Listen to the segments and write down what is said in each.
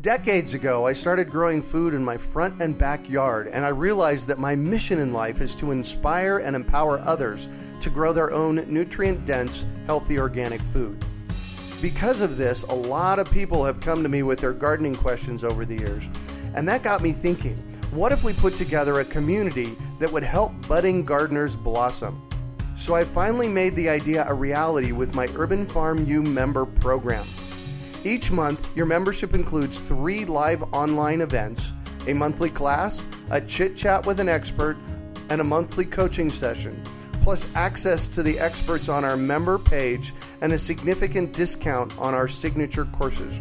Decades ago, I started growing food in my front and backyard, and I realized that my mission in life is to inspire and empower others to grow their own nutrient-dense, healthy organic food. Because of this, a lot of people have come to me with their gardening questions over the years, and that got me thinking, what if we put together a community that would help budding gardeners blossom? So I finally made the idea a reality with my Urban Farm U member program. Each month, your membership includes 3 live online events, a monthly class, a chit-chat with an expert, and a monthly coaching session, plus access to the experts on our member page and a significant discount on our signature courses.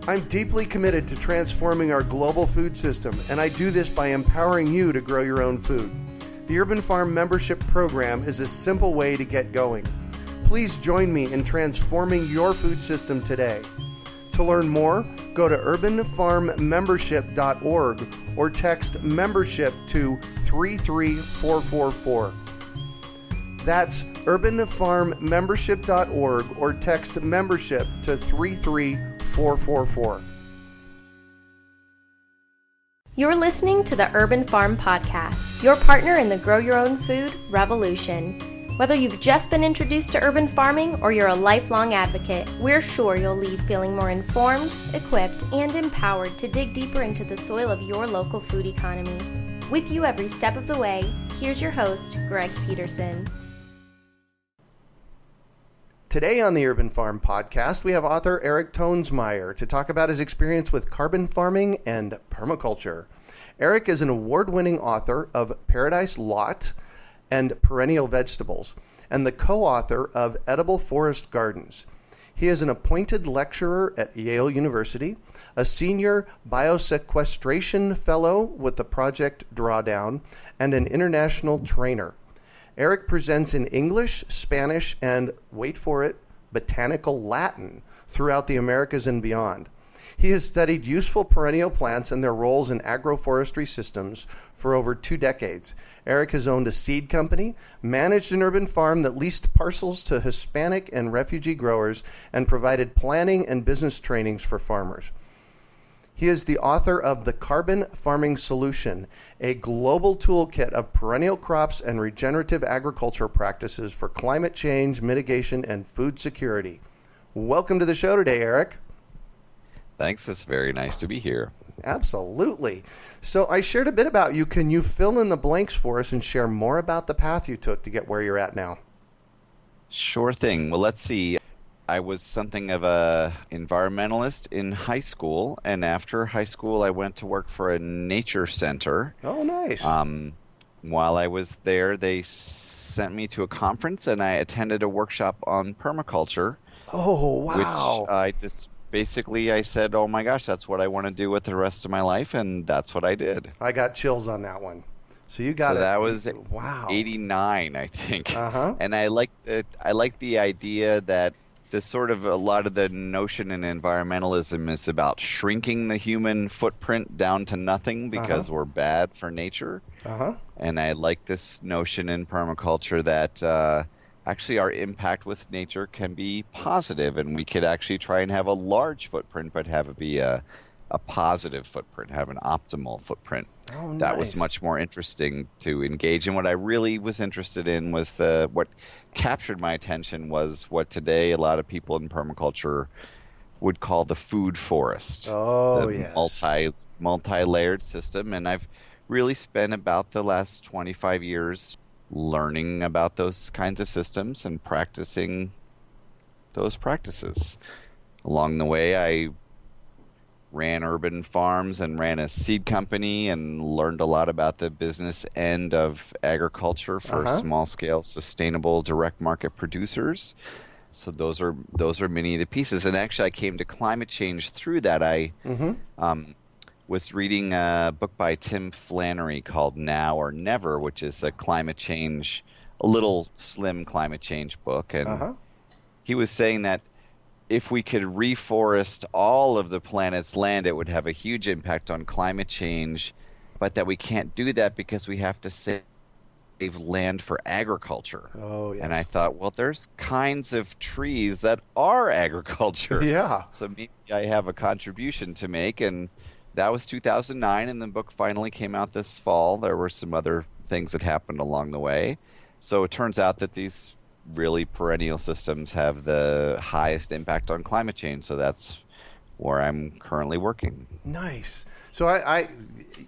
I'm deeply committed to transforming our global food system, and I do this by empowering you to grow your own food. The Urban Farm membership program is a simple way to get going. Please join me in transforming your food system today. To learn more, go to urbanfarmmembership.org or text membership to 33444. That's urbanfarmmembership.org or text membership to 33444. You're listening to the Urban Farm Podcast, your partner in the Grow Your Own Food revolution. Whether you've just been introduced to urban farming or you're a lifelong advocate, we're sure you'll leave feeling more informed, equipped, and empowered to dig deeper into the soil of your local food economy. With you every step of the way, here's your host, Greg Peterson. Today on the Urban Farm Podcast, we have author Eric Toensmeier to talk about his experience with carbon farming and permaculture. Eric is an award-winning author of Paradise Lot and Perennial Vegetables, and the co-author of Edible Forest Gardens. He is an appointed lecturer at Yale University, a senior biosequestration fellow with the Project Drawdown, and an international trainer. Eric presents in English, Spanish, and, wait for it, botanical Latin throughout the Americas and beyond. He has studied useful perennial plants and their roles in agroforestry systems for over 2 decades. Eric has owned a seed company, managed an urban farm that leased parcels to Hispanic and refugee growers, and provided planning and business trainings for farmers. He is the author of The Carbon Farming Solution, a global toolkit of perennial crops and regenerative agriculture practices for climate change, mitigation, and food security. Welcome to the show today, Eric. Thanks. It's very nice to be here. Absolutely. So I shared a bit about you. Can you fill in the blanks for us and share more about the path you took to get where you're at now? Sure thing. Well, let's see. I was something of a environmentalist in high school, and after high school, I went to work for a nature center. Oh, nice. While I was there, they sent me to a conference, and I attended a workshop on permaculture. Oh, wow. Which I just basically I said, oh my gosh, that's what I want to do with the rest of my life, and that's what I did. I got chills on that one. So you got it. That was wow. 89, I think. Uh-huh. And I like the idea that the sort of a lot of the notion in environmentalism is about shrinking the human footprint down to nothing because we're bad for nature. And I like this notion in permaculture that actually our impact with nature can be positive, and we could actually try and have a large footprint but have it be a positive footprint, have an optimal footprint. Oh, nice. That was much more interesting to engage in. What I really was interested in was what captured my attention was what today a lot of people in permaculture would call the food forest. Oh, the yes. multi-layered system. And I've really spent about the last 25 years learning about those kinds of systems and practicing those practices. Along the way, I ran urban farms and ran a seed company and learned a lot about the business end of agriculture for small-scale, sustainable, direct market producers. So those are many of the pieces. And actually, I came to climate change through that. I was reading a book by Tim Flannery called Now or Never, which is a little slim climate change book. And he was saying that if we could reforest all of the planet's land, it would have a huge impact on climate change, but that we can't do that because we have to save land for agriculture. Oh, yes. And I thought, well, there's kinds of trees that are agriculture. Yeah. So maybe I have a contribution to make. And that was 2009, and the book finally came out this fall. There were some other things that happened along the way. So it turns out that these really perennial systems have the highest impact on climate change. So that's where I'm currently working. Nice. So I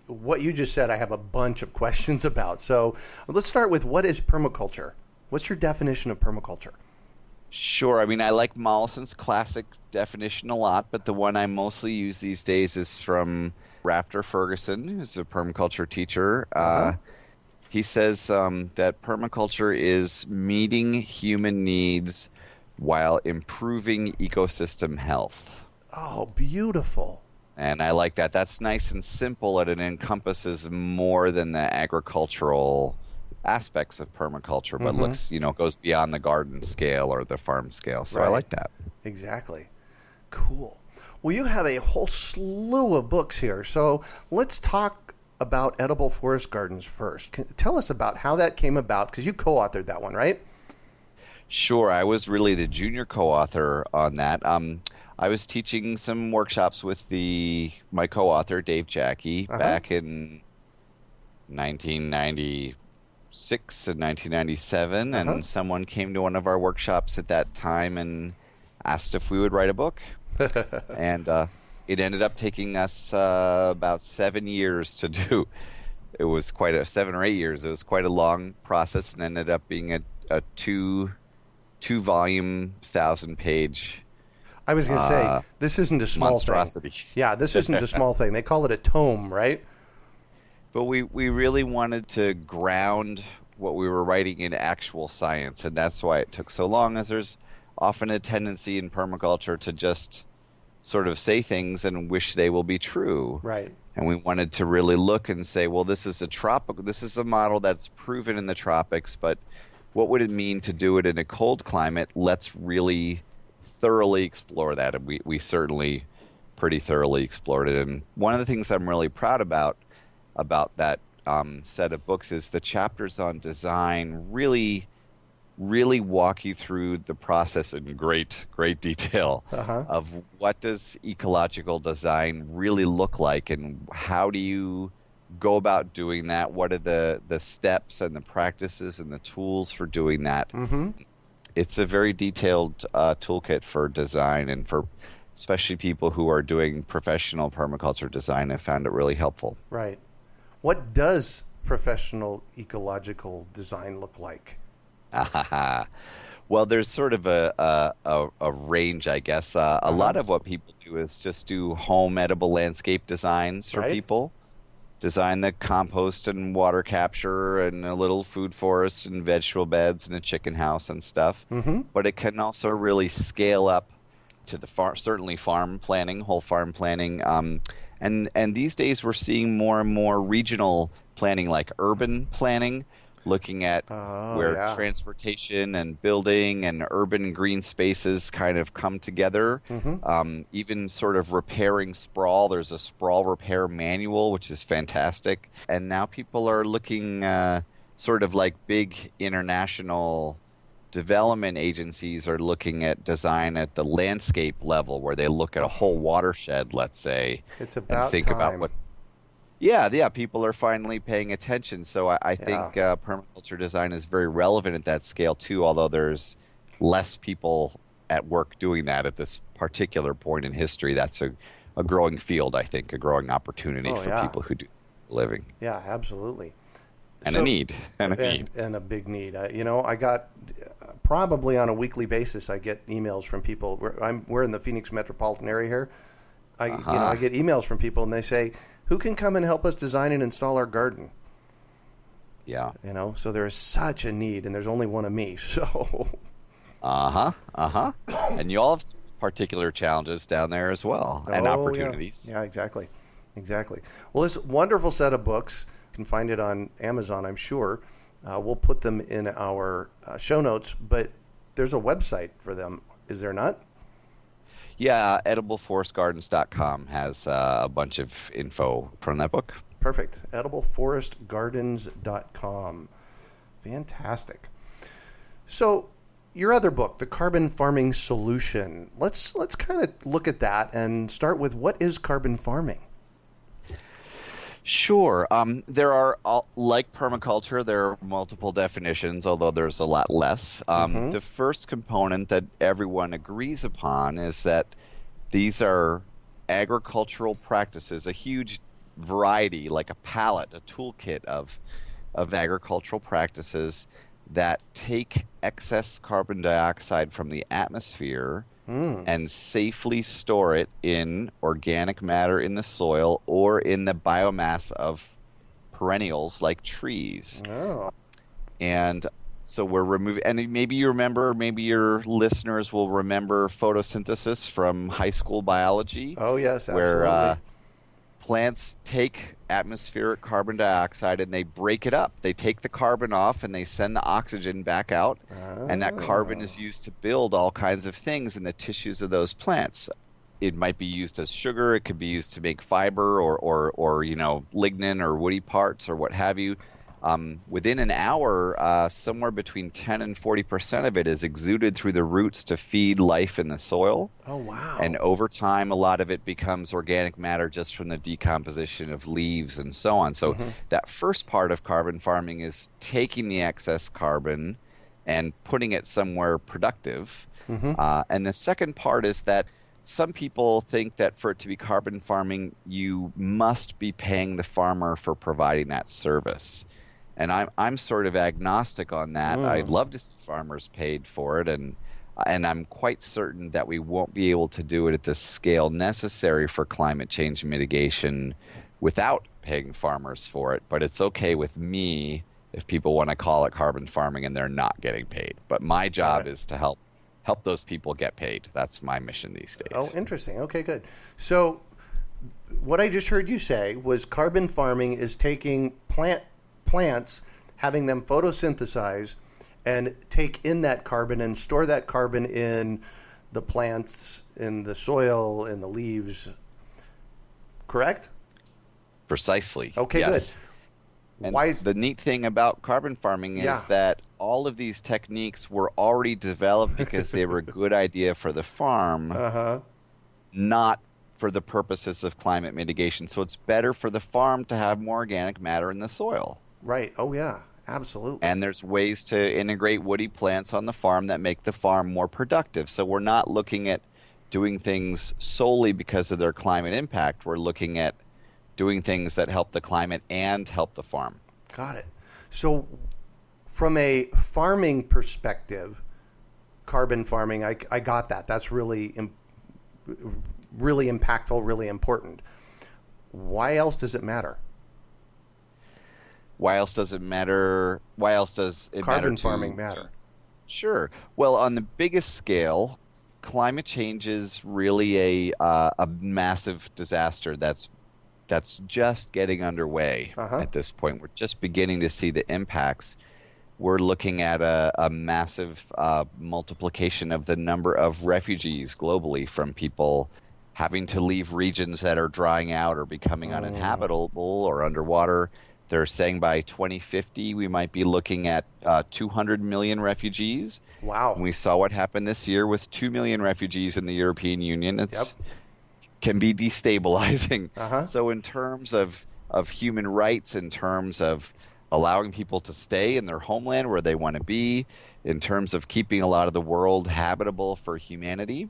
what you just said, I have a bunch of questions about. So let's start with, what is permaculture? What's your definition of permaculture? Sure. I mean, I like Mollison's classic definition a lot, but the one I mostly use these days is from Rafter Ferguson, who's a permaculture teacher. He says that permaculture is meeting human needs while improving ecosystem health. Oh, beautiful. And I like that. That's nice and simple, and it encompasses more than the agricultural aspects of permaculture, but looks, goes beyond the garden scale or the farm scale. So I like that. Exactly. Cool. Well, you have a whole slew of books here. So let's talk about Edible Forest Gardens first. Tell us about how that came about, because you co-authored that one, right? Sure. I was really the junior co-author on that. I was teaching some workshops with my co-author, Dave Jackie, back in 1996 and 1997, and someone came to one of our workshops at that time and asked if we would write a book. And it ended up taking us about 7 years to do. It was 7 or 8 years. It was quite a long process, and ended up being a two-volume, 1,000-page. I was going to say, this isn't a small monstrosity. thing. Yeah, this isn't a small thing. They call it a tome, right? But we really wanted to ground what we were writing in actual science, and that's why it took so long, as there's often a tendency in permaculture to just sort of say things and wish they will be true. Right. And we wanted to really look and say, well, this is a model that's proven in the tropics, but what would it mean to do it in a cold climate? Let's really thoroughly explore that, and we certainly pretty thoroughly explored it. And one of the things I'm really proud about that set of books is the chapters on design really walk you through the process in great detail of what does ecological design really look like, and how do you go about doing that, what are the steps and the practices and the tools for doing that. It's a very detailed toolkit for design, and for especially people who are doing professional permaculture design have found it really helpful. Right. What does professional ecological design look like? Well, there's sort of a range, I guess. A lot of what people do is just do home edible landscape designs for people. Design the compost and water capture and a little food forest and vegetable beds and a chicken house and stuff. But it can also really scale up to the certainly farm planning, whole farm planning. And these days we're seeing more and more regional planning, like urban planning, looking at transportation and building and urban green spaces kind of come together. Even sort of repairing sprawl. There's a sprawl repair manual, which is fantastic. And now people are looking sort of like big international development agencies are looking at design at the landscape level, where they look at a whole watershed, let's say. It's about and think time. about what's Yeah, people are finally paying attention. So I think permaculture design is very relevant at that scale too, although there's less people at work doing that at this particular point in history. That's a growing field, I think, a growing opportunity for people who do this for a living. Yeah, absolutely. And a need. And a big need. I got probably on a weekly basis, I get emails from people. We're in the Phoenix metropolitan area here. I get emails from people, and they say, who can come and help us design and install our garden? Yeah. So there is such a need, and there's only one of me, so. And you all have particular challenges down there as well, and opportunities. Yeah, exactly. Well, this wonderful set of books, you can find it on Amazon, I'm sure. We'll put them in our show notes, but there's a website for them, is there not? Yeah, edibleforestgardens.com has a bunch of info from that book. Perfect. edibleforestgardens.com. Fantastic. So your other book, The Carbon Farming Solution, let's kind of look at that and start with, what is carbon farming? Sure. There are, like permaculture, there are multiple definitions, although there's a lot less. The first component that everyone agrees upon is that these are agricultural practices, a huge variety, like a palette, a toolkit of agricultural practices that take excess carbon dioxide from the atmosphere and safely store it in organic matter in the soil or in the biomass of perennials like trees. Oh. And so we're removing, and maybe you remember, maybe your listeners will remember photosynthesis from high school biology. Oh, yes, absolutely. Where plants take atmospheric carbon dioxide and they break it up. They take the carbon off and they send the oxygen back out. And that carbon is used to build all kinds of things in the tissues of those plants. It might be used as sugar. It could be used to make fiber or lignin or woody parts or what have you. Within an hour, somewhere between 10 and 40% of it is exuded through the roots to feed life in the soil. Oh, wow. And over time, a lot of it becomes organic matter just from the decomposition of leaves and so on. So that first part of carbon farming is taking the excess carbon and putting it somewhere productive. And the second part is that some people think that for it to be carbon farming, you must be paying the farmer for providing that service. And I'm sort of agnostic on that. I'd love to see farmers paid for it, and I'm quite certain that we won't be able to do it at the scale necessary for climate change mitigation without paying farmers for it. But it's okay with me if people want to call it carbon farming and they're not getting paid. But my job is to help those people get paid. That's my mission these days. Oh, interesting. Okay, good. So what I just heard you say was carbon farming is taking plants, having them photosynthesize and take in that carbon and store that carbon in the plants, in the soil, in the leaves. Correct? Precisely. Okay, yes. Good. And Why the neat thing about carbon farming is that all of these techniques were already developed because they were a good idea for the farm, not for the purposes of climate mitigation. So it's better for the farm to have more organic matter in the soil. Right. Oh, yeah. Absolutely. And there's ways to integrate woody plants on the farm that make the farm more productive. So we're not looking at doing things solely because of their climate impact. We're looking at doing things that help the climate and help the farm. Got it. So from a farming perspective, carbon farming, I got that. That's really really impactful, really important. Why else does it matter? Why else does it matter? Why else does it matter? Carbon farming matter. Sure. Well, on the biggest scale, climate change is really a massive disaster that's just getting underway at this point. We're just beginning to see the impacts. We're looking at a massive multiplication of the number of refugees globally from people having to leave regions that are drying out or becoming uninhabitable or underwater. They're saying by 2050 we might be looking at 200 million refugees. Wow. And we saw what happened this year with 2 million refugees in the European Union. It's can be destabilizing. So in terms of human rights, in terms of allowing people to stay in their homeland where they want to be, in terms of keeping a lot of the world habitable for humanity,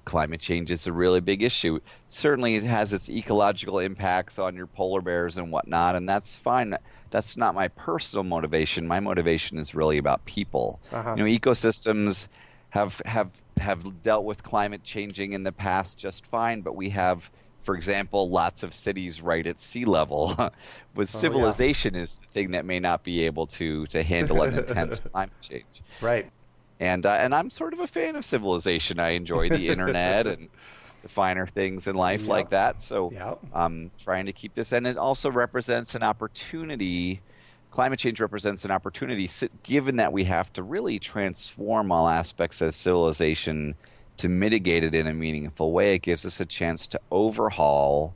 climate change is a really big issue. Certainly it has its ecological impacts on your polar bears and whatnot, and that's fine. That's not my personal motivation. My motivation is really about people. Ecosystems have dealt with climate changing in the past just fine, but we have, for example, lots of cities right at sea level. With civilization is the thing that may not be able to handle an intense climate change. Right. And I'm sort of a fan of civilization. I enjoy the internet and the finer things in life like that. So I'm trying to keep this. And it also represents an opportunity. Climate change represents an opportunity, given that we have to really transform all aspects of civilization to mitigate it in a meaningful way. It gives us a chance to overhaul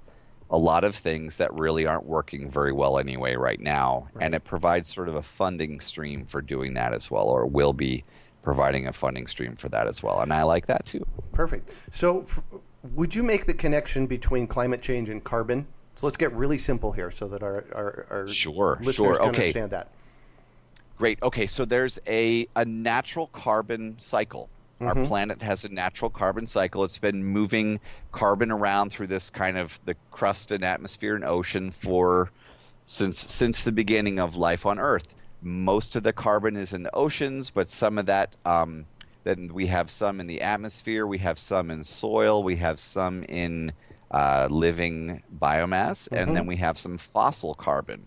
a lot of things that really aren't working very well anyway right now. Right. And it provides sort of a funding stream for doing that as well, or will be providing a funding stream for that as well. And I like that too. Perfect. So would you make the connection between climate change and carbon? So let's get really simple here so that our listeners can understand that. Great. Okay, so there's a natural carbon cycle. Our planet has a natural carbon cycle. It's been moving carbon around through this kind of the crust and atmosphere and ocean since the beginning of life on Earth. Most of the carbon is in the oceans, but some of that, then we have some in the atmosphere, we have some in soil, we have some in living biomass, and then we have some fossil carbon,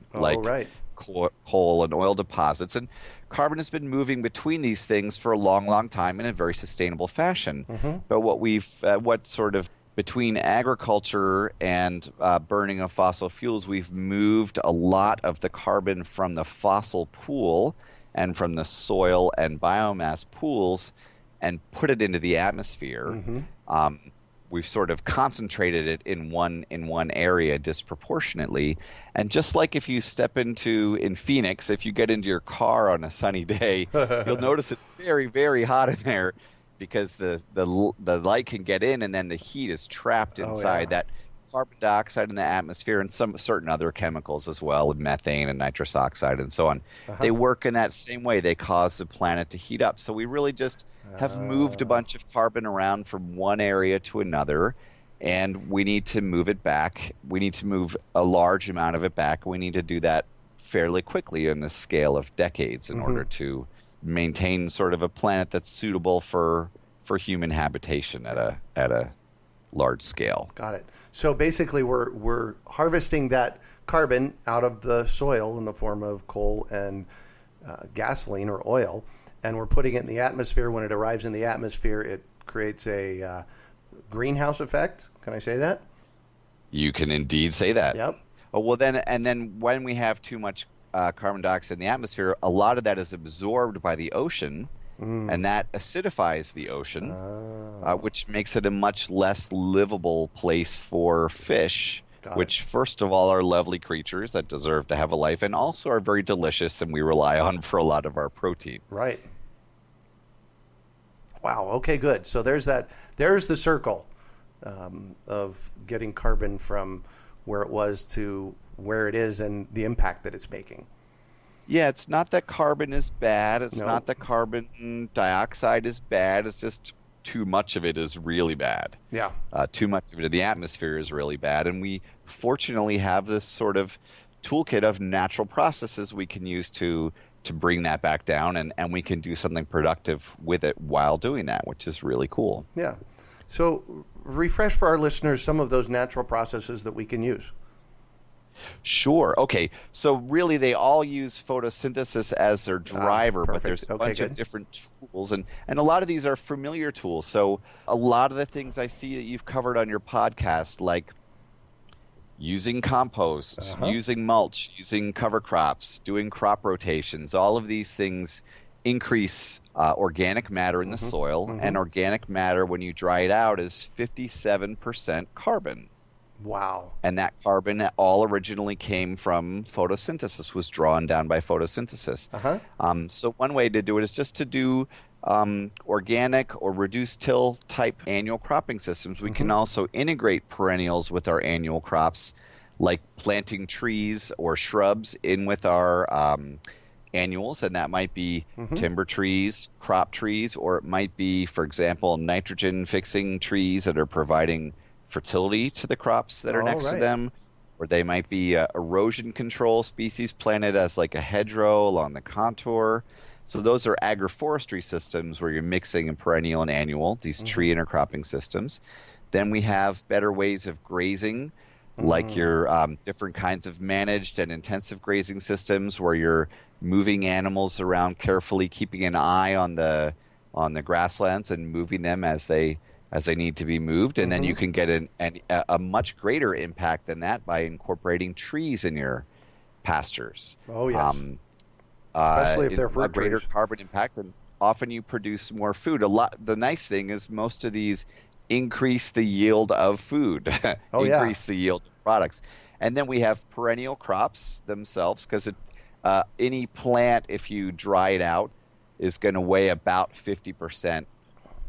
coal and oil deposits. And carbon has been moving between these things for a long, long time in a very sustainable fashion. But between agriculture and burning of fossil fuels, we've moved a lot of the carbon from the fossil pool and from the soil and biomass pools and put it into the atmosphere. We've sort of concentrated it in one area disproportionately. And just like if you step in Phoenix, if you get into your car on a sunny day, you'll notice it's very, very hot in there because the light can get in and then the heat is trapped inside that carbon dioxide in the atmosphere and some certain other chemicals as well, and methane and nitrous oxide and so on. They work in that same way. They cause the planet to heat up. So we really just have moved a bunch of carbon around from one area to another, and we need to move it back. We need to move a large amount of it back. We need to do that fairly quickly in the scale of decades in order to maintain sort of a planet that's suitable for human habitation at a large scale. Got it. So basically we're harvesting that carbon out of the soil in the form of coal and gasoline or oil, and we're putting it in the atmosphere. When it arrives in the atmosphere, it creates a greenhouse effect. Can I say that? You can indeed say that. Yep. Oh, well, then when we have too much carbon dioxide in the atmosphere, a lot of that is absorbed by the ocean, and that acidifies the ocean, which makes it a much less livable place for fish, which, first of all, are lovely creatures that deserve to have a life and also are very delicious and we rely on for a lot of our protein. Right. Wow. Okay, good. So there's the circle of getting carbon from where it was to where it is and the impact that it's making. Yeah, it's not that carbon is bad. It's not that carbon dioxide is bad. It's just too much of it is really bad. Yeah. Too much of it in the atmosphere is really bad. And we fortunately have this sort of toolkit of natural processes we can use to bring that back down, and we can do something productive with it while doing that, which is really cool. Yeah. So refresh for our listeners some of those natural processes that we can use. Sure. Okay. So really they all use photosynthesis as their driver, but there's a bunch of different tools, and a lot of these are familiar tools. So a lot of the things I see that you've covered on your podcast, like using compost, using mulch, using cover crops, doing crop rotations, all of these things increase organic matter in the soil, and organic matter, when you dry it out, is 57% carbon. Wow. And that carbon all originally came from photosynthesis, was drawn down by photosynthesis. So one way to do it is just to do organic or reduced till type annual cropping systems. We can also integrate perennials with our annual crops, like planting trees or shrubs in with our annuals, and that might be timber trees, crop trees, or it might be, for example, nitrogen fixing trees that are providing fertility to the crops that are next to them, or they might be erosion control species planted as like a hedgerow along the contour. So those are agroforestry systems where you're mixing a perennial and annual, these tree intercropping systems. Then we have better ways of grazing, like your different kinds of managed and intensive grazing systems where you're moving animals around carefully, keeping an eye on the grasslands and moving them as they need to be moved. And then you can get a much greater impact than that by incorporating trees in your pastures. Oh, yes. Especially if they're fruit a greater trees. Carbon impact, and often you produce more food. The nice thing is most of these increase the yield of food, Oh, yeah. increase the yield of products. And then we have perennial crops themselves, because any plant, if you dry it out, is going to weigh about 50%.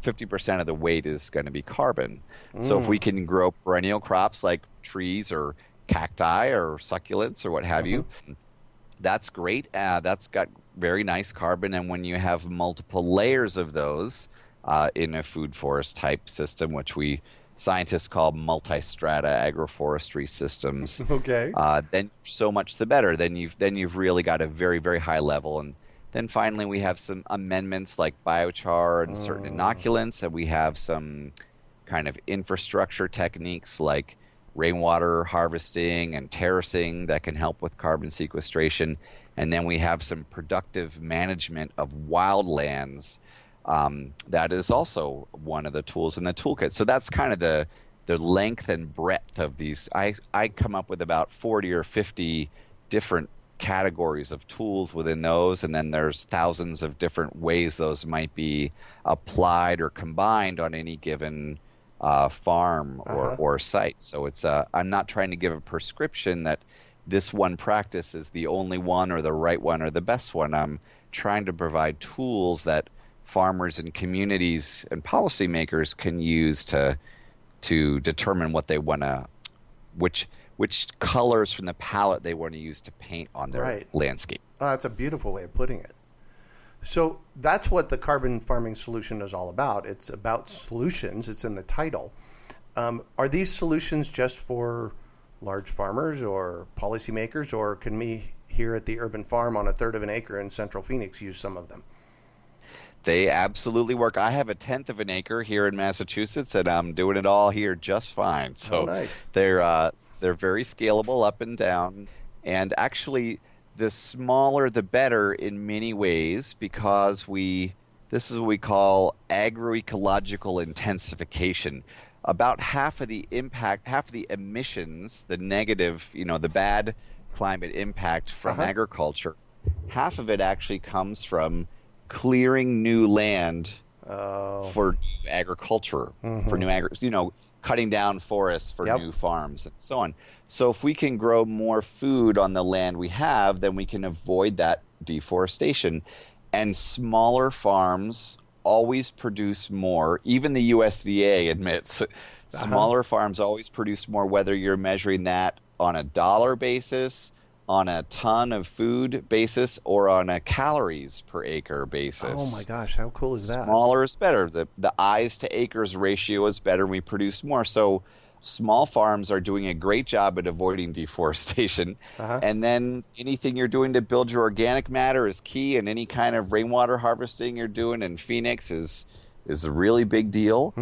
50% of the weight is going to be carbon. So if we can grow perennial crops like trees or cacti or succulents or what have you, that's great. That's got very nice carbon. And when you have multiple layers of those in a food forest type system, which we scientists call multi-strata agroforestry systems, Okay. then so much the better. Then you've really got a very, very high level. And then finally we have some amendments like biochar and certain inoculants, and we have some kind of infrastructure techniques like rainwater harvesting and terracing that can help with carbon sequestration. And then we have some productive management of wildlands. That is also one of the tools in the toolkit. So that's kind of the length and breadth of these. I come up with about 40 or 50 different categories of tools within those, and then there's thousands of different ways those might be applied or combined on any given farm or site. So it's I'm not trying to give a prescription that this one practice is the only one or the right one or the best one. I'm trying to provide tools that farmers and communities and policymakers can use to determine what they want to, which colors from the palette they want to use to paint on their landscape. Oh, that's a beautiful way of putting it. So that's what the carbon farming solution is all about. It's about solutions. It's in the title. Are these solutions just for large farmers or policymakers, or can we here at the Urban Farm on a third of an acre in Central Phoenix use some of them? They absolutely work. I have a tenth of an acre here in Massachusetts, and I'm doing it all here just fine. So nice. They're very scalable up and down, and actually the smaller the better in many ways, because this is what we call Agro-Ecological Intensification. About half of the impact, half of the emissions, the negative, the bad climate impact from agriculture, half of it actually comes from clearing new land for new agriculture, for new cutting down forests for new farms and so on. So if we can grow more food on the land we have, then we can avoid that deforestation. And smaller farms always produce more. Even the USDA admits smaller farms always produce more, whether you're measuring that on a dollar basis, on a ton of food basis, or on a calories per acre basis. Oh my gosh, how cool is that? Smaller is better. The eyes to acres ratio is better, and we produce more. So small farms are doing a great job at avoiding deforestation. And then anything you're doing to build your organic matter is key, and any kind of rainwater harvesting you're doing in Phoenix is a really big deal.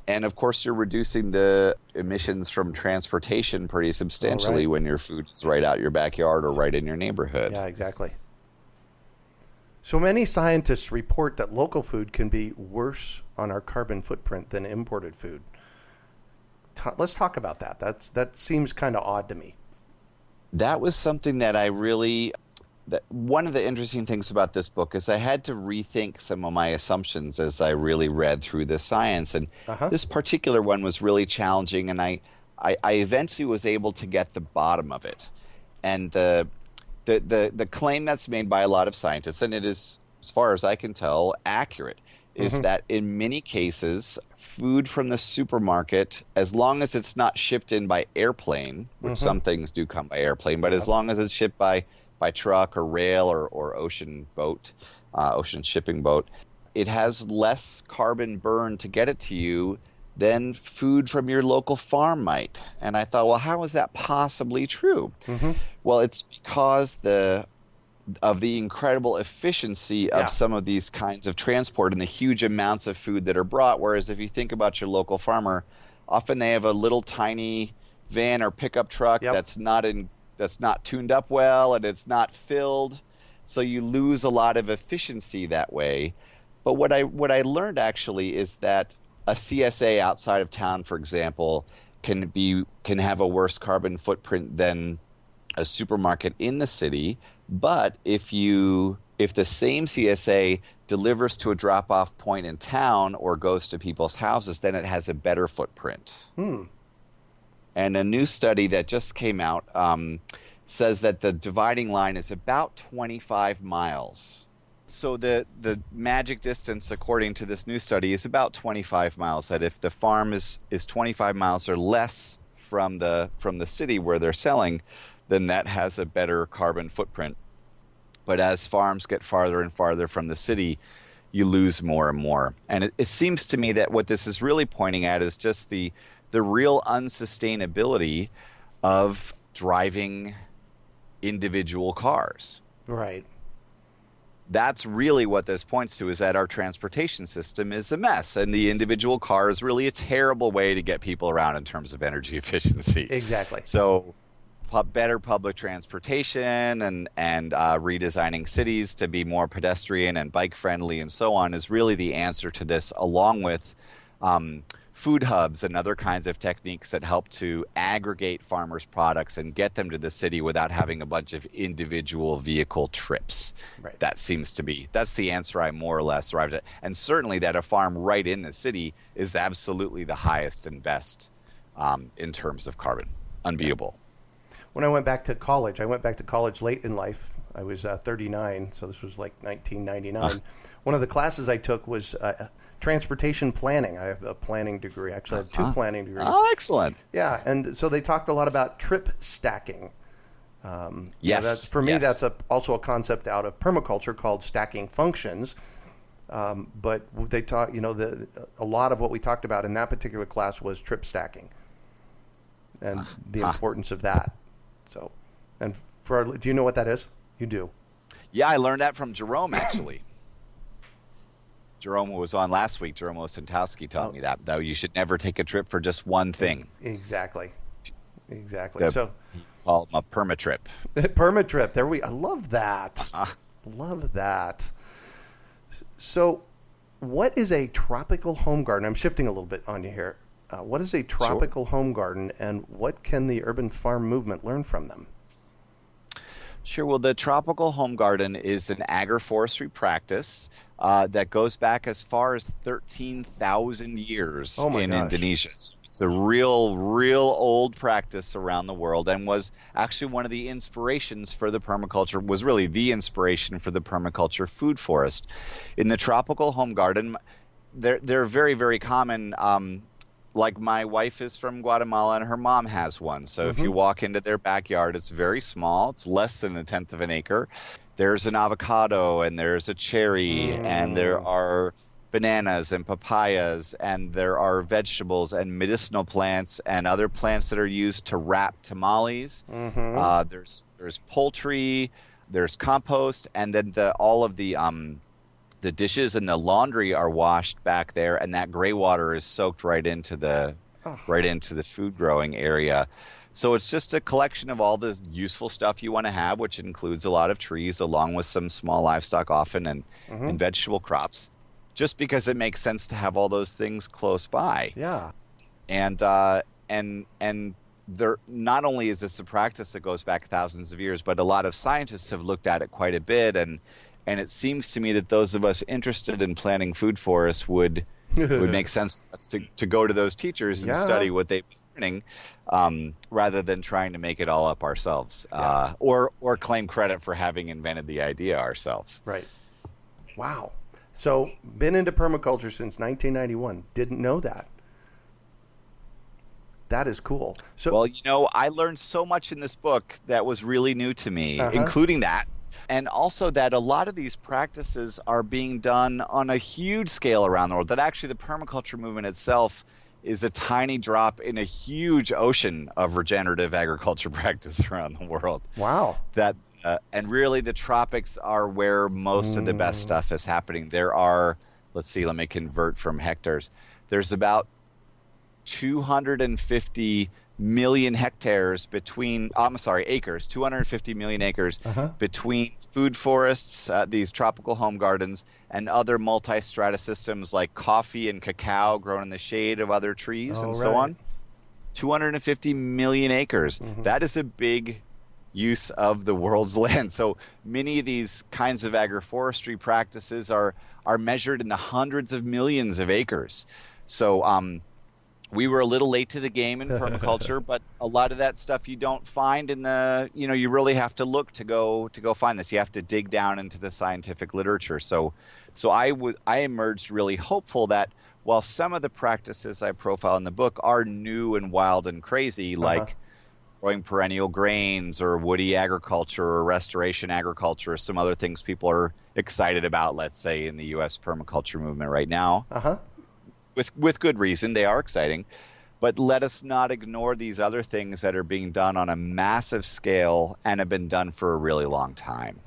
And of course, you're reducing the emissions from transportation pretty substantially when your food is right out your backyard or right in your neighborhood. Yeah, exactly. So many scientists report that local food can be worse on our carbon footprint than imported food. Let's talk about that. That seems kind of odd to me. That was something that one of the interesting things about this book is I had to rethink some of my assumptions as I really read through the science. And this particular one was really challenging, and I eventually was able to get the bottom of it. And the claim that's made by a lot of scientists, and it is, as far as I can tell, accurate, is that in many cases, food from the supermarket, as long as it's not shipped in by airplane, which some things do come by airplane, but as long as it's shipped by truck or rail or ocean shipping boat, it has less carbon burn to get it to you than food from your local farm might. And I thought, well, how is that possibly true? Well, it's because of the incredible efficiency of some of these kinds of transport and the huge amounts of food that are brought. Whereas if you think about your local farmer, often they have a little tiny van or pickup truck that's not tuned up well, and it's not filled, so you lose a lot of efficiency that way. But what I learned actually is that a CSA outside of town, for example, can have a worse carbon footprint than a supermarket in the city. But if the same CSA delivers to a drop-off point in town or goes to people's houses, then it has a better footprint. And a new study that just came out says that the dividing line is about 25 miles. So the magic distance, according to this new study, is about 25 miles. That if the farm is 25 miles or less from the city where they're selling, then that has a better carbon footprint. But as farms get farther and farther from the city, you lose more and more. And it seems to me that what this is really pointing at is just the real unsustainability of driving individual cars. Right. That's really what this points to, is that our transportation system is a mess, and the individual car is really a terrible way to get people around in terms of energy efficiency. Exactly. So better public transportation and redesigning cities to be more pedestrian and bike friendly and so on is really the answer to this, along with food hubs and other kinds of techniques that help to aggregate farmers' products and get them to the city without having a bunch of individual vehicle trips. Right. That's the answer I more or less arrived at. And certainly that a farm right in the city is absolutely the highest and best in terms of carbon. Unbeatable. When I went back to college late in life. I was 39, so this was like 1999. One of the classes I took was transportation planning. I have a planning degree. Actually, I have two planning degrees. Oh, excellent. Yeah, and so they talked a lot about trip stacking. Yes. For me, that's also a concept out of permaculture called stacking functions. But they taught, a lot of what we talked about in that particular class was trip stacking and the importance of that. So, and do you know what that is? You do. Yeah, I learned that from Jerome, actually. Jerome was on last week. Jerome Osentowski taught me that you should never take a trip for just one thing. Exactly. So call them a permatrip. Permatrip. I love that. Love that. So, what is a tropical home garden? I'm shifting a little bit on you here. What is a tropical home garden, and what can the urban farm movement learn from them? Sure. Well, the tropical home garden is an agroforestry practice that goes back as far as 13,000 years in Indonesia. It's a real old practice around the world, and was actually one of the inspirations for the permaculture, was really the inspiration for the permaculture food forest. In the tropical home garden, they're very, very common. Like my wife is from Guatemala and her mom has one. So if you walk into their backyard, it's very small. It's less than 1/10 of an acre. There's an avocado and there's a cherry and there are bananas and papayas and there are vegetables and medicinal plants and other plants that are used to wrap tamales. There's poultry, there's compost, and then all of the dishes and the laundry are washed back there, and that gray water is soaked right into the food growing area. So it's just a collection of all the useful stuff you want to have, which includes a lot of trees along with some small livestock often and vegetable crops, just because it makes sense to have all those things close by. Yeah. And there, not only is this a practice that goes back thousands of years, but a lot of scientists have looked at it quite a bit, and it seems to me that those of us interested in planting food forests would make sense for us to go to those teachers and study what they've been learning, rather than trying to make it all up ourselves, or claim credit for having invented the idea ourselves. Right. Wow. So been into permaculture since 1991. Didn't know that. That is cool. So, well, I learned so much in this book that was really new to me, including that. And also that a lot of these practices are being done on a huge scale around the world, that actually the permaculture movement itself is a tiny drop in a huge ocean of regenerative agriculture practice around the world. Wow. And really the tropics are where most of the best stuff is happening. There are, let me convert from hectares. There's about 250 million hectares acres, 250 million acres between food forests, these tropical home gardens, and other multi-strata systems like coffee and cacao grown in the shade of other trees so on. 250 million acres. That is a big use of the world's land. So many of these kinds of agroforestry practices are measured in the hundreds of millions of acres. So we were a little late to the game in permaculture, but a lot of that stuff you don't find in the, you really have to look to go find this. You have to dig down into the scientific literature. So I emerged really hopeful that while some of the practices I profile in the book are new and wild and crazy, like growing perennial grains or woody agriculture or restoration agriculture or some other things people are excited about, let's say in the U.S. permaculture movement right now, with good reason, they are exciting. But let us not ignore these other things that are being done on a massive scale and have been done for a really long time.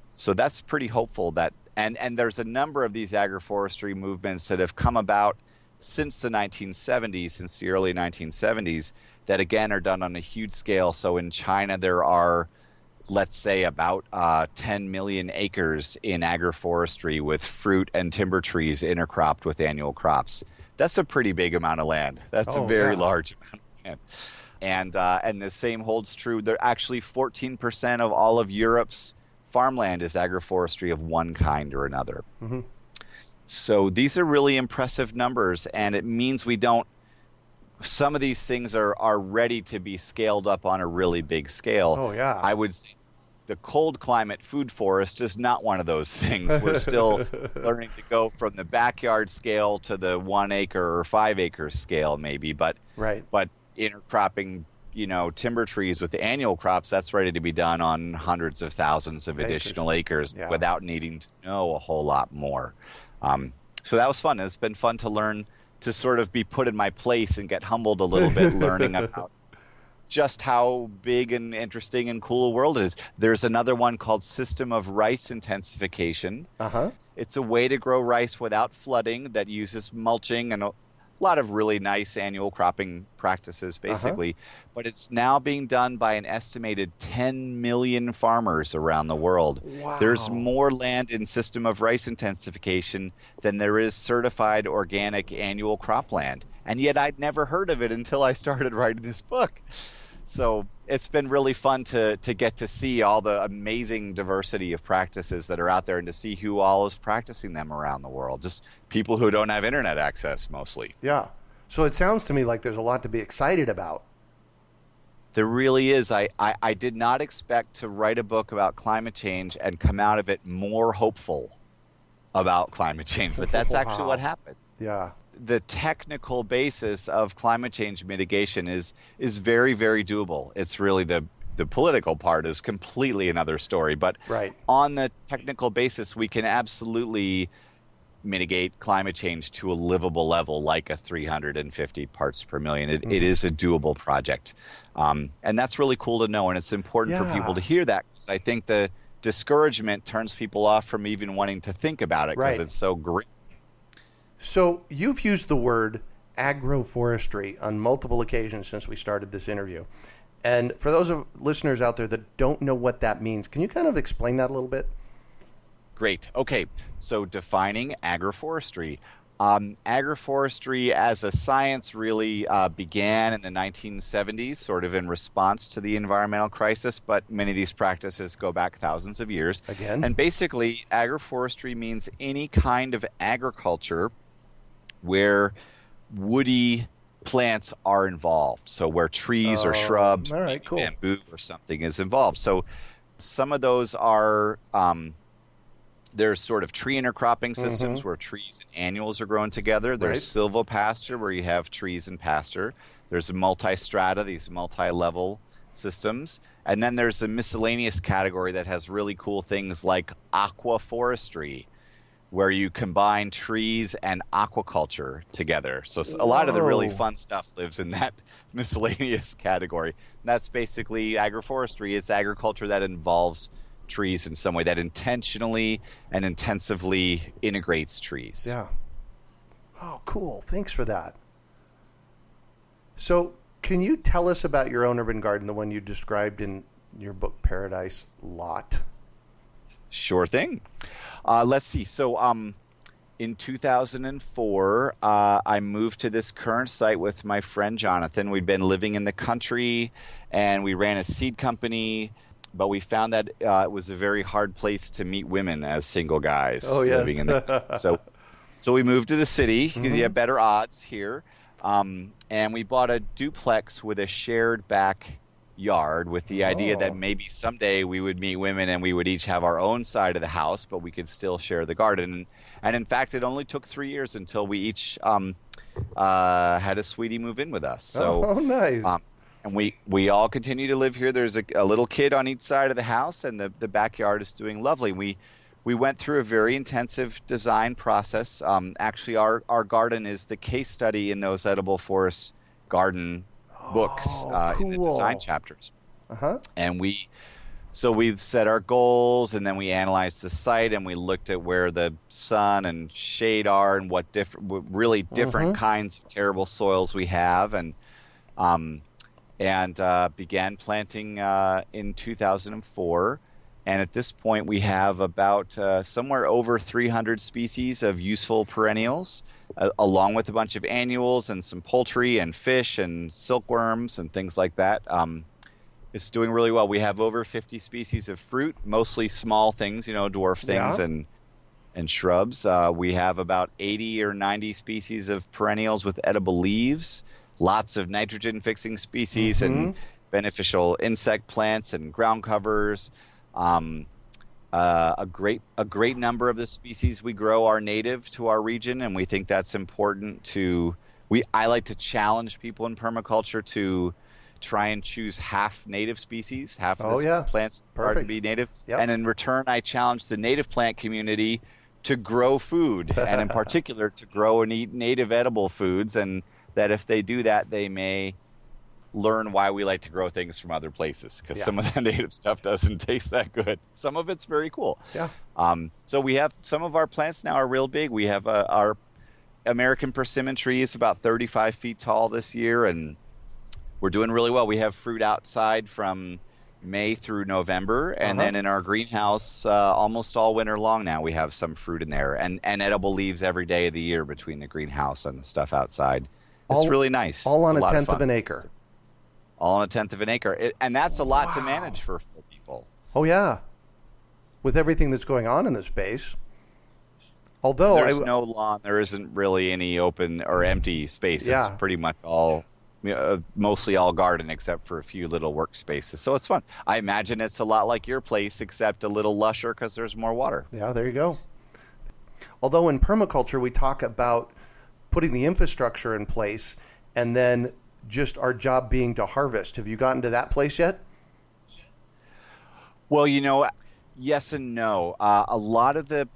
So that's pretty hopeful that, and there's a number of these agroforestry movements that have come about since the 1970s, since the early 1970s, that again are done on a huge scale. So in China, there are, let's say, about 10 million acres in agroforestry with fruit and timber trees intercropped with annual crops. That's a pretty big amount of land. That's a very large amount of land. And the same holds true. There actually 14% of all of Europe's farmland is agroforestry of one kind or another. So these are really impressive numbers, and it means some of these things are ready to be scaled up on a really big scale. I would say the cold climate food forest is not one of those things. We're still learning to go from the backyard scale to the 1 acre or 5 acre scale maybe, but intercropping, timber trees with the annual crops, that's ready to be done on hundreds of thousands of additional acres without needing to know a whole lot more. So that was fun. It's been fun to learn, to sort of be put in my place and get humbled a little bit learning about just how big and interesting and cool a world it is. There's another one called System of Rice Intensification. It's a way to grow rice without flooding that uses mulching and a lot of really nice annual cropping practices, basically. But it's now being done by an estimated 10 million farmers around the world. There's more land in System of Rice Intensification than there is certified organic annual cropland. And yet I'd never heard of it until I started writing this book. So it's been really fun to get to see all the amazing diversity of practices that are out there and to see who all is practicing them around the world. Just people who don't have internet access mostly. Yeah. So it sounds to me like there's a lot to be excited about. There really is. I did not expect to write a book about climate change and come out of it more hopeful about climate change, but that's actually what happened. Yeah. The technical basis of climate change mitigation is very, very doable. It's really the political part is completely another story. But on the technical basis, we can absolutely mitigate climate change to a livable level, like a 350 parts per million. It is a doable project. And that's really cool to know. And it's important for people to hear that, because I think the discouragement turns people off from even wanting to think about it because it's so grim. So you've used the word agroforestry on multiple occasions since we started this interview. And for those of listeners out there that don't know what that means, can you kind of explain that a little bit? Great. Okay. So defining agroforestry. Agroforestry as a science really began in the 1970s, sort of in response to the environmental crisis, but many of these practices go back thousands of years. And basically, agroforestry means any kind of agriculture where woody plants are involved. So where trees or shrubs, bamboo or something is involved. So some of those are... there's sort of tree intercropping systems where trees and annuals are grown together. There's silvopasture where you have trees and pasture. There's multi-strata, these multi-level systems. And then there's a miscellaneous category that has really cool things like aquaforestry, where you combine trees and aquaculture together. So a lot of the really fun stuff lives in that miscellaneous category. And that's basically agroforestry. It's agriculture that involves trees in some way, that intentionally and intensively integrates trees. Yeah. Oh, cool. Thanks for that. So can you tell us about your own urban garden, the one you described in your book, Paradise Lot? Sure thing. Let's see. So in 2004, I moved to this current site with my friend Jonathan. We'd been living in the country, and we ran a seed company, but we found that it was a very hard place to meet women as single guys living in the so we moved to the city because you have better odds here. And we bought a duplex with a shared backyard with the idea that maybe someday we would meet women and we would each have our own side of the house, but we could still share the garden. And in fact, it only took 3 years until we each had a sweetie move in with us. So nice. And we all continue to live here. There's a little kid on each side of the house, and the backyard is doing lovely. We went through a very intensive design process. Actually, our garden is the case study in those edible forest garden books in the design chapters. And we set our goals, and then we analyzed the site, and we looked at where the sun and shade are, and what really different kinds of terrible soils we have, and began planting in 2004. And at this point, we have about somewhere over 300 species of useful perennials, along with a bunch of annuals and some poultry and fish and silkworms and things like that. It's doing really well. We have over 50 species of fruit, mostly small things, dwarf things and shrubs. We have about 80 or 90 species of perennials with edible leaves, lots of nitrogen-fixing species and beneficial insect plants and ground covers. A great number of the species we grow are native to our region, and we think that's important I like to challenge people in permaculture to try and choose half native species, half of the plants are to be native. And in return, I challenge the native plant community to grow food, and in particular to grow and eat native edible foods, and that if they do that, they may learn why we like to grow things from other places, because some of the native stuff doesn't taste that good. Some of it's very cool. So we have some of our plants now are real big. We have our American persimmon tree is about 35 feet tall this year, and we're doing really well. We have fruit outside from May through November, and then in our greenhouse almost all winter long now we have some fruit in there, and edible leaves every day of the year between the greenhouse and the stuff outside. It's really nice. All on a tenth of an acre. All on a tenth of an acre. And that's a lot to manage for 4 people. Oh, yeah. With everything that's going on in the space. Although there's no lawn, there isn't really any open or empty space. It's pretty much all, mostly all garden except for a few little workspaces. So it's fun. I imagine it's a lot like your place, except a little lusher because there's more water. Yeah, there you go. Although in permaculture, we talk about putting the infrastructure in place and then just our job being to harvest. Have you gotten to that place yet? Well, yes and no. A lot of the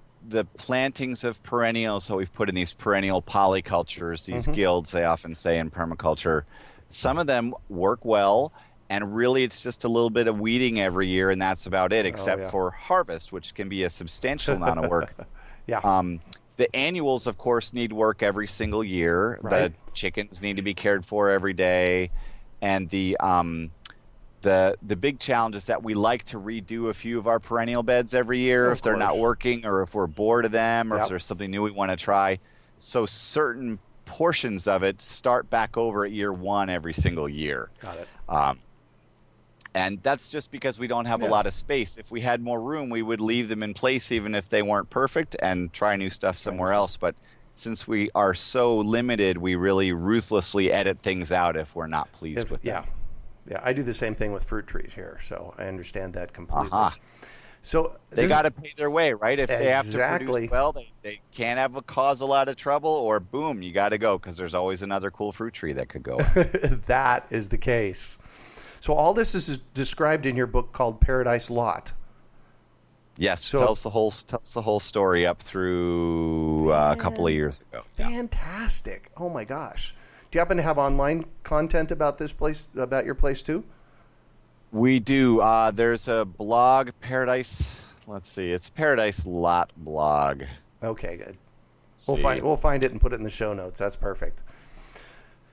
plantings of perennials that we've put in these perennial polycultures, these guilds, they often say in permaculture, some of them work well, and really it's just a little bit of weeding every year, and that's about it, except for harvest, which can be a substantial amount of work. The annuals, of course, need work every single year. The chickens need to be cared for every day, and the big challenge is that we like to redo a few of our perennial beds every year if they're not working, or if we're bored of them, or if there's something new we want to try. So certain portions of it start back over at year 1 every single year. Got it. And that's just because we don't have a lot of space. If we had more room, we would leave them in place even if they weren't perfect and try new stuff somewhere else. But since we are so limited, we really ruthlessly edit things out if we're not pleased with them. Yeah, I do the same thing with fruit trees here, so I understand that completely. So they got to pay their way, right? If they have to produce well, they can't cause a lot of trouble, or boom, you got to go, because there's always another cool fruit tree that could go. That is the case. So all this is described in your book called Paradise Lot. Yes, tells the whole story up through a couple of years ago. Fantastic! Oh my gosh, do you happen to have online content about this place, about your place too? We do. There's a blog, Paradise. Let's see, it's Paradise Lot blog. Okay, good. We'll find it and put it in the show notes. That's perfect.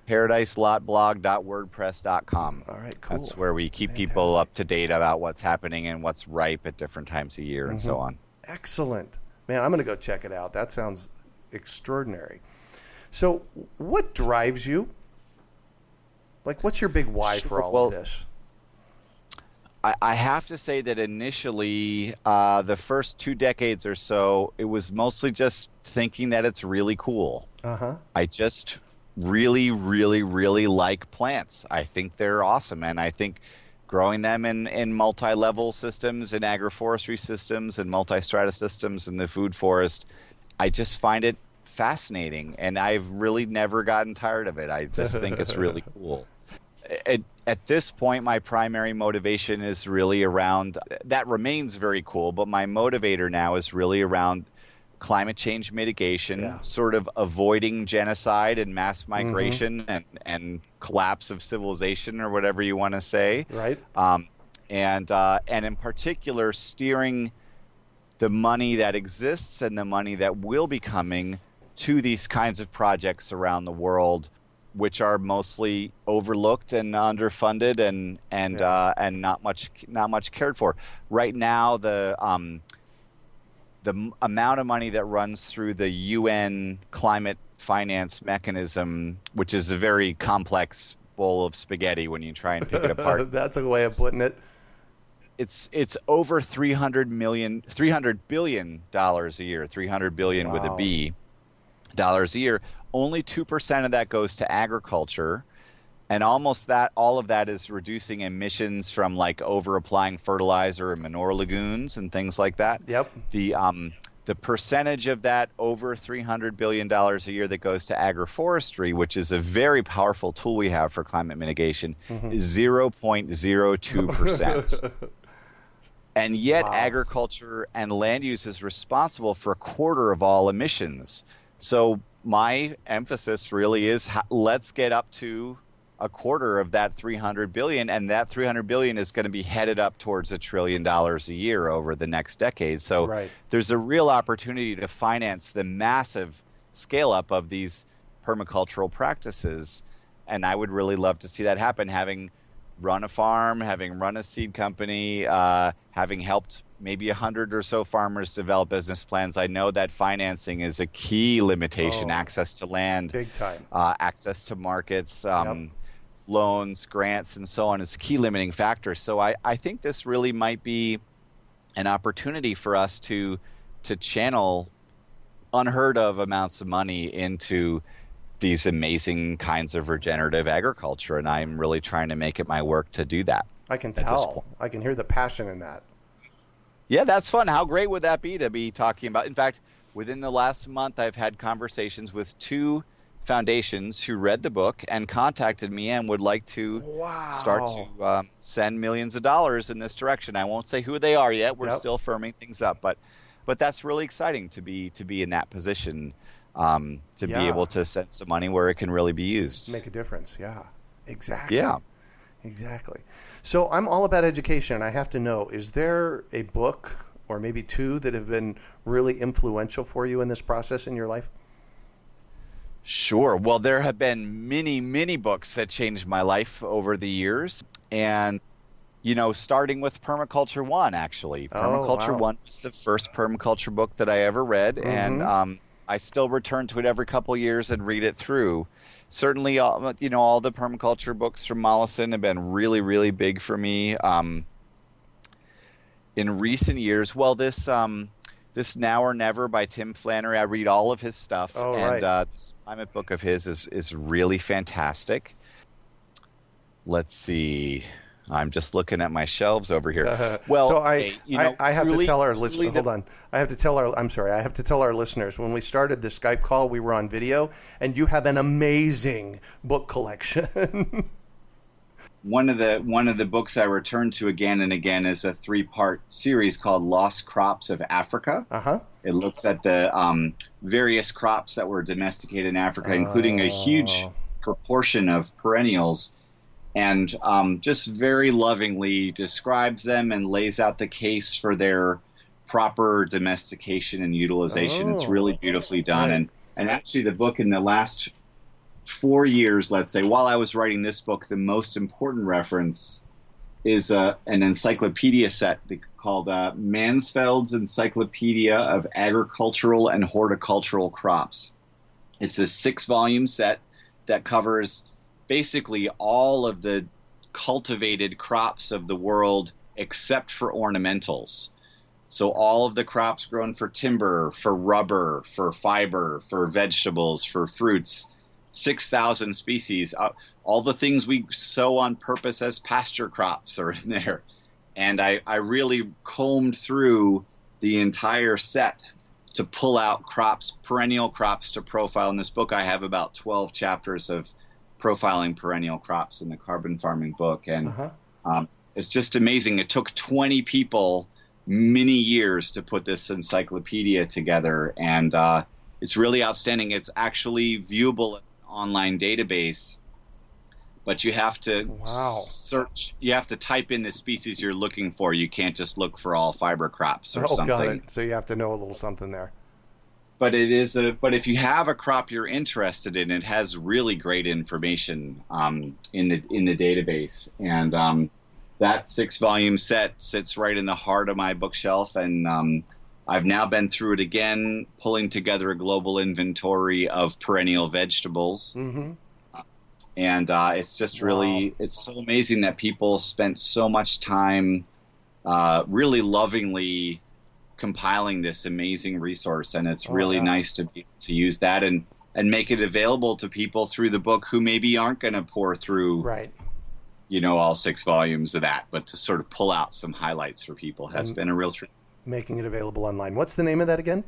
paradiselotblog.wordpress.com. All right, cool. That's where we keep people up to date about what's happening and what's ripe at different times of year and so on. Excellent. Man, I'm going to go check it out. That sounds extraordinary. So what drives you? Like, what's your big why for all of this? I have to say that initially, the first 2 decades or so, it was mostly just thinking that it's really cool. I just really, really, really like plants. I think they're awesome, and I think growing them in multi-level systems, in agroforestry systems, and multi-strata systems in the food forest, I just find it fascinating, and I've really never gotten tired of it. I just think it's really cool. At this point, my primary motivation is really around, that remains very cool, but my motivator now is really around climate change mitigation, sort of avoiding genocide and mass migration and collapse of civilization, or whatever you want to say. Right. And in particular, steering the money that exists and the money that will be coming to these kinds of projects around the world, which are mostly overlooked and underfunded and not much cared for. Right now, the amount of money that runs through the UN climate finance mechanism, which is a very complex bowl of spaghetti when you try and pick it apart. That's a way of putting it. It's over $300 billion a year, 300 billion with a B dollars a year. Only 2% of that goes to agriculture, and all of that is reducing emissions from like over applying fertilizer and manure lagoons and things like that. Yep. The percentage of that over $300 billion a year that goes to agroforestry, which is a very powerful tool we have for climate mitigation, is 0.02%. And yet agriculture and land use is responsible for a quarter of all emissions. So my emphasis really is let's get up to a quarter of that 300 billion, and that 300 billion is going to be headed up towards $1 trillion a year over the next decade. So there's a real opportunity to finance the massive scale up of these permacultural practices, and I would really love to see that happen. Having run a farm, having run a seed company, having helped maybe 100 or so farmers develop business plans, I know that financing is a key limitation. Access to land, big time, access to markets, loans, grants, and so on is a key limiting factor. So I think this really might be an opportunity for us to channel unheard of amounts of money into these amazing kinds of regenerative agriculture, and I'm really trying to make it my work to do that. I can tell. I can hear the passion in that. Yeah, that's fun. How great would that be to be talking about? In fact, within the last month, I've had conversations with 2 foundations who read the book and contacted me and would like to start to send millions of dollars in this direction. I won't say who they are yet. We're still firming things up, but that's really exciting to be in that position, to be able to send some money where it can really be used. Make a difference. Yeah, exactly. Yeah. Exactly. So I'm all about education. I have to know, is there a book or maybe 2 that have been really influential for you in this process in your life? Sure. Well, there have been many, many books that changed my life over the years. And, starting with Permaculture 1, actually. Permaculture 1 was the first permaculture book that I ever read. And I still return to it every couple years and read it through. Certainly, all the permaculture books from Mollison have been really, really big for me. In recent years, this Now or Never by Tim Flannery, I read all of his stuff, this climate book of his is really fantastic. Let's see. I'm just looking at my shelves over here. Well, so I have to tell our listeners. Hold on. I have to tell our listeners. When we started the Skype call, we were on video, and you have an amazing book collection. One of the books I return to again and again is a 3-part series called Lost Crops of Africa. It looks at the various crops that were domesticated in Africa, including a huge proportion of perennials. And just very lovingly describes them and lays out the case for their proper domestication and utilization. It's really beautifully done. And actually the book in the last 4 years, let's say, while I was writing this book, the most important reference is an encyclopedia set called Mansfeld's Encyclopedia of Agricultural and Horticultural Crops. It's a 6-volume set that covers basically all of the cultivated crops of the world except for ornamentals. So all of the crops grown for timber, for rubber, for fiber, for vegetables, for fruits, 6,000 species, all the things we sow on purpose as pasture crops are in there. And I really combed through the entire set to pull out crops, perennial crops to profile. In this book, I have about 12 chapters of profiling perennial crops in the carbon farming book. And it's just amazing. It took 20 people many years to put this encyclopedia together. And it's really outstanding. It's actually viewable in an online database. But you have to search, you have to type in the species you're looking for. You can't just look for all fiber crops or something. Got it. So you have to know a little something there. But but if you have a crop you're interested in, it has really great information in the database. And that 6-volume set sits right in the heart of my bookshelf. And I've now been through it again, pulling together a global inventory of perennial vegetables. Mm-hmm. And it's just really, it's so amazing that people spent so much time really lovingly compiling this amazing resource. And it's really nice to be able to use that and make it available to people through the book who maybe aren't going to pour through, all 6 volumes of that, but to sort of pull out some highlights for people has been a real treat. Making it available online. What's the name of that again?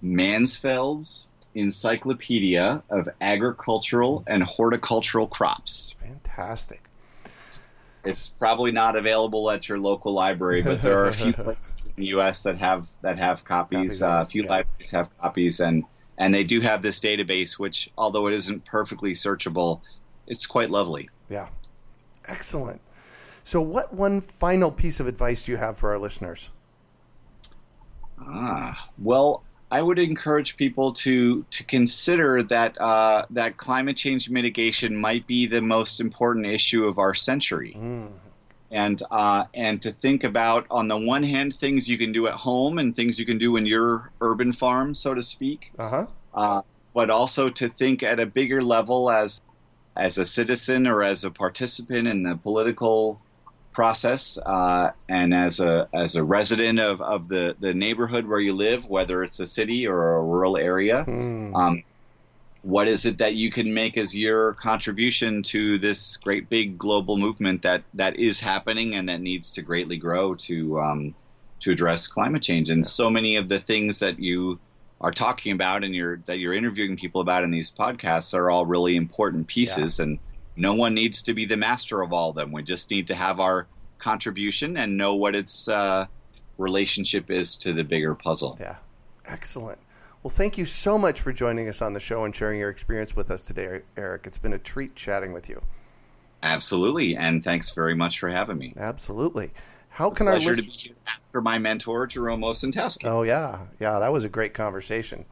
Mansfeld's Encyclopedia of Agricultural and Horticultural Crops. Fantastic. It's probably not available at your local library, but there are a few places in the U.S. that have copies. A few libraries have copies, and they do have this database, which, although it isn't perfectly searchable, it's quite lovely. Yeah. Excellent. So what one final piece of advice do you have for our listeners? Well, I would encourage people to consider that that climate change mitigation might be the most important issue of our century, and to think about, on the one hand, things you can do at home and things you can do in your urban farm, so to speak, but also to think at a bigger level as a citizen or as a participant in the political process, and as a resident of the neighborhood where you live, whether it's a city or a rural area. What is it that you can make as your contribution to this great big global movement that is happening and that needs to greatly grow to address climate change? And so many of the things that you are talking about and that you're interviewing people about in these podcasts are all really important pieces, and no one needs to be the master of all of them. We just need to have our contribution and know what its relationship is to the bigger puzzle. Yeah. Excellent. Well, thank you so much for joining us on the show and sharing your experience with us today, Eric. It's been a treat chatting with you. Absolutely. And thanks very much for having me. Absolutely. How can pleasure to be here after my mentor, Jerome Osentowski. Oh, yeah. Yeah, that was a great conversation.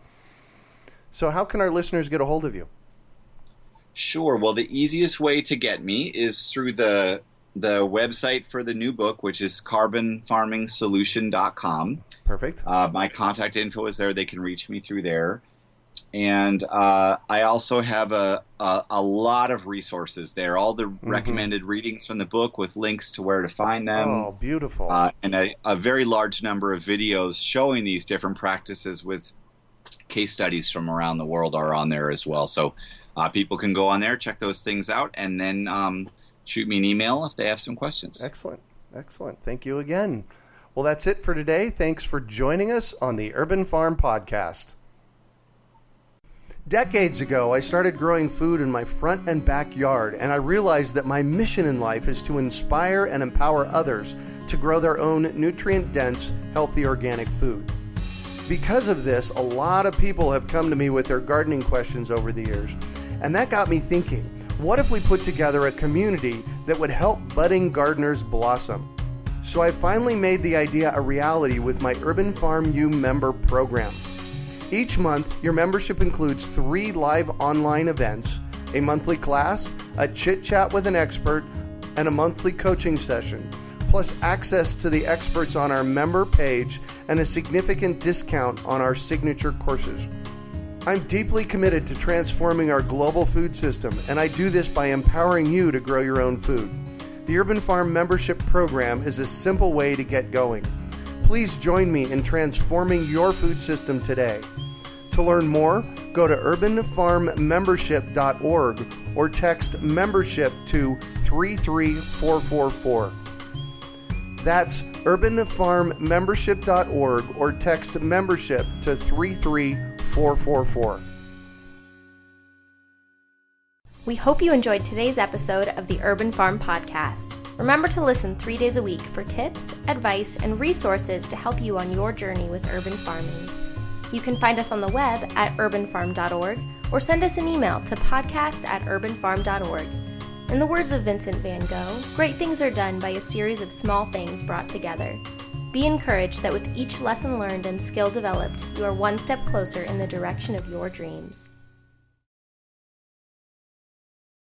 So how can our listeners get a hold of you? Sure. Well, the easiest way to get me is through the website for the new book, which is carbonfarmingsolution.com. Perfect. My contact info is there. They can reach me through there. And I also have a lot of resources there, all the recommended readings from the book with links to where to find them. Oh, beautiful. And a very large number of videos showing these different practices with case studies from around the world are on there as well. So people can go on there, check those things out, and then shoot me an email if they have some questions. Excellent. Excellent. Thank you again. Well, that's it for today. Thanks for joining us on the Urban Farm Podcast. Decades ago, I started growing food in my front and backyard, and I realized that my mission in life is to inspire and empower others to grow their own nutrient-dense, healthy organic food. Because of this, a lot of people have come to me with their gardening questions over the years, and that got me thinking, what if we put together a community that would help budding gardeners blossom? So I finally made the idea a reality with my Urban Farm U member program. Each month, your membership includes 3 live online events, a monthly class, a chit-chat with an expert, and a monthly coaching session, plus access to the experts on our member page and a significant discount on our signature courses. I'm deeply committed to transforming our global food system, and I do this by empowering you to grow your own food. The Urban Farm membership program is a simple way to get going. Please join me in transforming your food system today. To learn more, go to urbanfarmmembership.org or text membership to 33444. That's urbanfarmmembership.org or text membership to 33444. We hope you enjoyed today's episode of the Urban Farm Podcast. Remember to listen 3 days a week for tips, advice, and resources to help you on your journey with urban farming. You can find us on the web at urbanfarm.org or send us an email to podcast@urbanfarm.org. In the words of Vincent van Gogh, great things are done by a series of small things brought together. Be encouraged that with each lesson learned and skill developed, you are one step closer in the direction of your dreams.